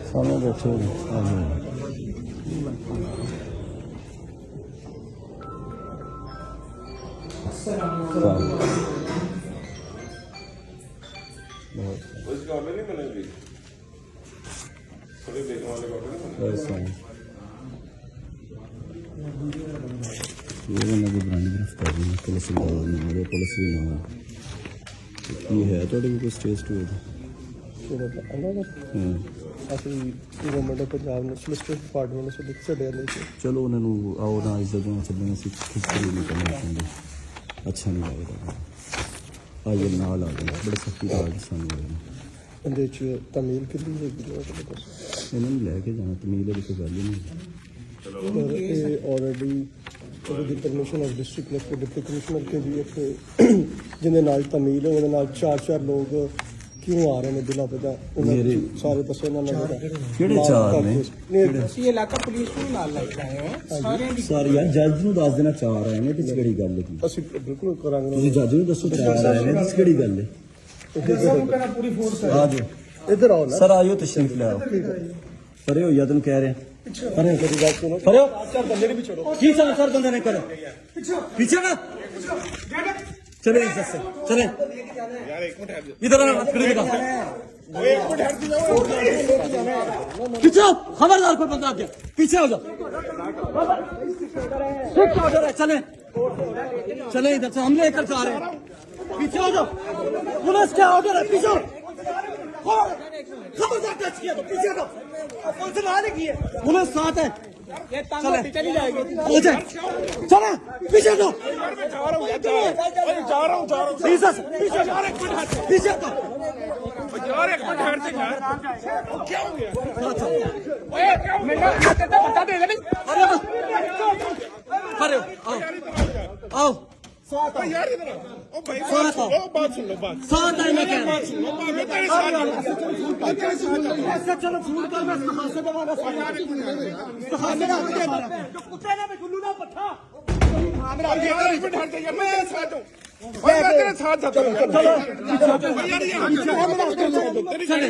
सामने बैठे हो पुलिस भी ना है थोड़े भी कोई स्टेज टू ਅਸੀਂ ਗਵਰਨਮੈਂਟ ਆਫ ਪੰਜਾਬ ਨੂੰ ਸੋਲਿਸਿਟਰ ਡਿਪਾਰਟਮੈਂਟ ਨੂੰ ਲਿਖ ਛੱਡਿਆ ਨਹੀਂ ਸੀ। ਚਲੋ ਉਹਨਾਂ ਨੂੰ ਆਓ ਨਾ ਇਸ ਜਗ੍ਹਾ ਚੱਲਣਾ ਸੀ ਖਿਚੜੀ ਨਹੀਂ ਕਰਨਾ ਚਾਹੁੰਦੇ ਅੱਛਾ ਨਹੀਂ ਲੱਗਦਾ ਆਏ ਨਾਲ ਆ ਗਏ ਬੜੇ ਸਖਤੀ ਨਾਲ ਸਾਨੂੰ ਇਹਦੇ 'ਚ ਤਮੀਲ ਕਿੰਨੀ ਹੈਗੀ ਇਹਨਾਂ ਨੂੰ ਲੈ ਕੇ ਜਾਣਾ ਤਮੀਲ ਦੀ ਕੋਈ ਗੱਲ ਹੀ ਨਹੀਂ ਪਰ ਇਹ ਆਲਰੇਡੀ ਉਹਦੀ permission of district collector deputy commissioner ਕੇ ਵੀ ਇੱਥੇ ਜਿਹਦੇ ਨਾਲ ਤਮੀਲ ਉਹਦੇ ਨਾਲ ਚਾਰ ਲੋਕ क्यों आ रहे हैं दिला पता सारे दसे ना ਕਿਹੜੇ ਚਾਰ ਨੇ ਅਸੀਂ ਇਲਾਕਾ ਪੁਲਿਸ ਨੂੰ ਨਾਲ ਲੈ ਕੇ ਆਏ ਹਾਂ ਸਾਰੇ ਯਾਰ ਜੱਜ ਨੂੰ ਦੱਸ ਦੇਣਾ ਚਾਰ ਆਏ ਨੇ ਤੇ ਕਿਹੜੀ ਗੱਲ ਹੈ ਅਸੀਂ ਬਿਲਕੁਲ ਕਰਾਂਗੇ ਤੁਸੀਂ ਜੱਜ ਨੂੰ ਦੱਸੋ ਚਾਰ ਆਏ ਨੇ ਤੇ ਕਿਹੜੀ ਗੱਲ ਹੈ ਪੂਰੀ ਫੋਰਸ ਆ ਜਾਓ ਇੱਧਰ ਆਓ ਨਾ ਸਰ ਆਇਓ ਤਸ਼ਰੀਫ ਲੈ ਆਓ ਪਰੇ ਹੋ ਜਾਂ ਤੈਨੂੰ ਕਹਿ ਰਿਹਾ अरे मेरी बात सुनो परे हो चार बंदे भी छोड़ो की सर बंदे ने करो पीछे ना चले इधर से चले यार एक मिनट इधर आना खड़े हो पीछे खबरदार कोई बंदा आगे पीछे हो जाओ ऑर्डर है चले चले इधर से हम लेकर जा रहे हैं पीछे हो जाओ पुलिस का ऑर्डर है पीछे खबरदार टच किया तो पीछे हटो पुलिस ना लगी है पुलिस साथ है चली जाएगी चले पीछे हटो जीसस पीछे पीछे हटो यार एक मिनट हट जा क्या हो गया बता दे अरे आओ यार इधर ओ भाई बात सुन लो बात साथ आई मैं कह रहा सुन लो मैं तेरे साथ हूं चलो फोन कर मैं से दवाना कुत्ते ने भी गुल्लू ना पट्ठा यार एक मिनट हट जा मैं तेरे साथ हूं मैं तेरे साथ जाता हूं यार ये तेरी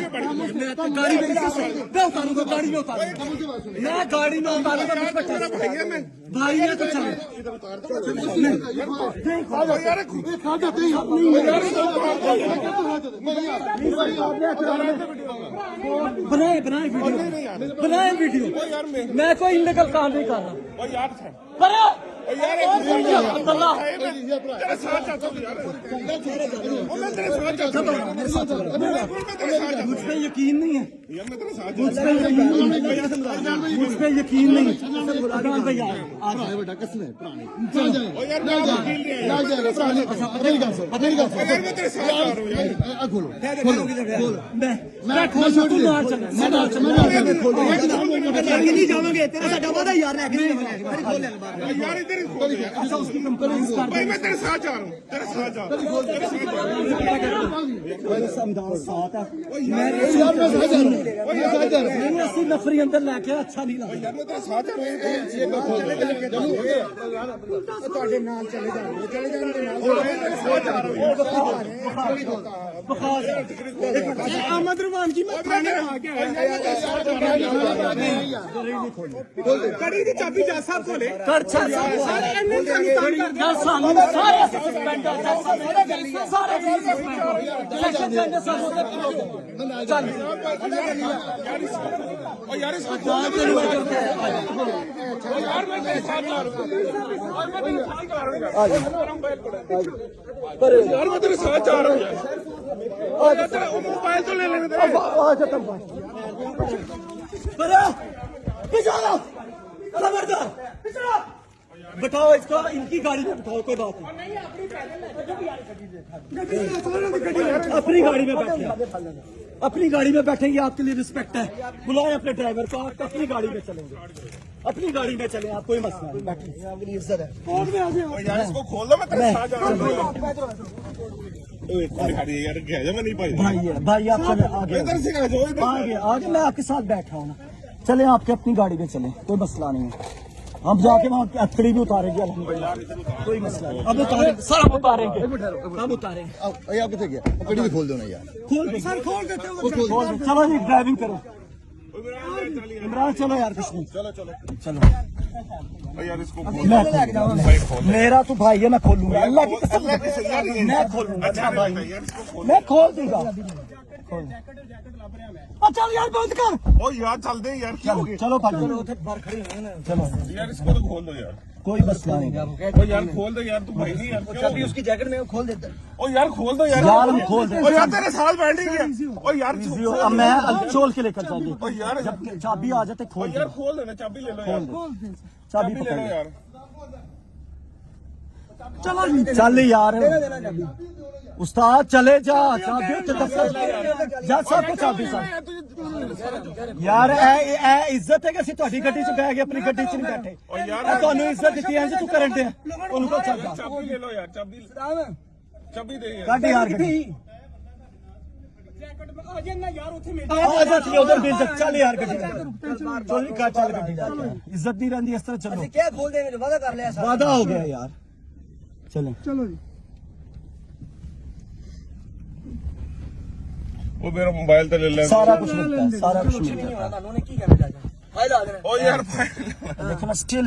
गाड़ी में पड़ी मैं उतारूंगा गाड़ी में उतारूंगा मैं गाड़ी में उतारूंगा भाई है मैं भाई है तो चलो यार बनाए वीडियो मैं कोई इलीगल काम नहीं कर रहा यार पर यार तेरे साथ जाता हूं यार मैं तेरे साथ जाता हूं मुझ पे यकीन नहीं है यार मैं तेरे साथ मुझ पे यकीन नहीं है भैया आज ओ यार मैं वकील नहीं है यार मैं तेरे साथ जा रहा हूं यार मैं खोल तू ना चल मैं ना चल नहीं जाओगे तेरा साडा वादा यार रख नहीं खोल ले यार इधर खोल अच्छा उसकी कंप्लेंट कर भाई मैं तेरे साथ जा रहा हूं तेरे साथ जा रहा हूं समझाओ साथ है मैं यार मैं साथ जा रहा हूं नहीं असली नफरी अंदर लेके अच्छा नहीं लगता यार मैं तेरे साथ जा रहा हूं ਤੁਹਾਡੇ ਨਾਲ ਚਲੇ ਜਾਣਗੇ ਚਲੇ ਜਾਣਗੇ ਆਮਦ ਰਵਾਨ ਜੀ ਮੈਂ ਥਾਣੇ ਆ ਗਿਆ ਕੜੀ ਦੀ ਚਾਬੀ ਜਾ ਸਾਹਿਬ ਕੋਲੇ ਕਰਛਾ ਸਾਰੇ ਇੰਨੇ ਸਾਨੂੰ ਤੰਗ ਗੱਲ ਸਾਨੂੰ ਸਾਰੇ ਸਸਪੈਂਡ ਸਾਰੇ ਇਲੈਕਸ਼ਨ ਦੇ ਅੰਦਰ ਸਾਨੂੰ ਚੱਲ ओ यार इस ਜਾਨ ਤੇ ਨੂੰ ਕਰਤੇ यार मैं तेरे साथ जा रहा हूं और मैं तेरे साथ जा रहा हूं यार मैं तेरे साथ जा रहा हूं यार तेरा मोबाइल तो ले लेने दे आ जा तुम पर पीछे आओ खबरदार पीछे बैठाओ इसको इनकी गाड़ी में बैठाओ कोई बात नहीं अपनी गाड़ी में बैठे अपनी गाड़ी में बैठेंगे आपके लिए रिस्पेक्ट है बुलाएं अपने ड्राइवर को आप अपनी गाड़ी में चलेंगे अपनी गाड़ी में चले आप कोई मसला नहीं बैठिए आपकी इज्जत है कोर्ट में आ जाओ यार इसको खोल दो मैं तेरे साथ जा रहा हूं ओए गाड़ी यार गया मैं नहीं भाई भाई आप चले आगे इधर से आ जाओ आगे मैं आपके साथ बैठा हूँ ना चले आपके अपनी गाड़ी में चले कोई मसला नहीं है हम जाके वहाँ की हथकड़ी भी उतारेंगे अल्हम्दुलिल्लाह, कोई मसला नहीं। अब उतारेंगे सर, अब उतारेंगे, अब उतारेंगे। आप कितने गया कड़ी भी खोल दो ना यार। खोल दे सर, खोल देते हो। चलो जी, ड्राइविंग करो। इमरान चलो यार, कुछ नहीं, चलो यार इसको मेरा तो भाई है, मैं खोलूंगा, अल्लाह की कसम, मैं खोलूंगा, मैं खोल दूंगा। चल यार, बंद कर। ओ यार चल दे यार, क्या हो गया? चलो भाई, चलो यार इसको तो खोल दो यार। कोई मसला नहीं। ओ यार खोल दो यार, तू भाई नहीं यार। चाबी उसकी जैकेट में खोल देता है। ओ यार खोल दो यार। यार हम खोल दे। ओ यार तेरे साथ बैठेंगे। ओ यार अब मैं चोल के लेकर जाएंगे। ओ यार जब चाबी आ जाते खोल यार दे, खोल देना, चाबी ले लो यार। चाबी ले लो पकड़। यार। चल यार उस्ताद, चले जा, चाबी उत्ते दफ्तर जा, सब कुछ चाबी सा यार। ए इज्जत है कि ਅਸੀਂ ਤੁਹਾਡੀ ਗੱਡੀ 'ਚ ਬਹਿ ਗਏ, ਆਪਣੀ ਗੱਡੀ 'ਚ ਨਹੀਂ ਬੈਠੇ। ओ यार ਤੁਹਾਨੂੰ ਇੱਜ਼ਤ ਦਿੱਤੀ ਐ, ਤੂੰ ਕਰਨ ਦੇ ਉਹਨੂੰ ਕੋ ਚੱਲ ਜਾ, चाबी ले लो यार, चाबी चाबी दे यार। ਕੱਢ ਯਾਰ ਗੱਡੀ। ਆ ਜਾ ਤੂੰ ਉਧਰ ਬਿਲ ਤੱਕ, ਚੱਲ ਯਾਰ ਗੱਡੀ ਚੱਲ ਚੱਲ ਗੱਡੀ ਜਾ, ਇੱਜ਼ਤ ਨਹੀਂ ਰਹਿੰਦੀ ਇਸ ਤਰ੍ਹਾਂ। ਚਲੋ क्या खोल देंगे, वादा कर लिया साहब। वादा हो गया यार, चलो चलो जी। ओ मेरा मोबाइल तो ले ले। सारा कुछ मिलता है, सारा कुछ मिलता है। उन्होंने की कहना चाहते हैं फाइल आ गया। ओ यार देखो ना, स्टिल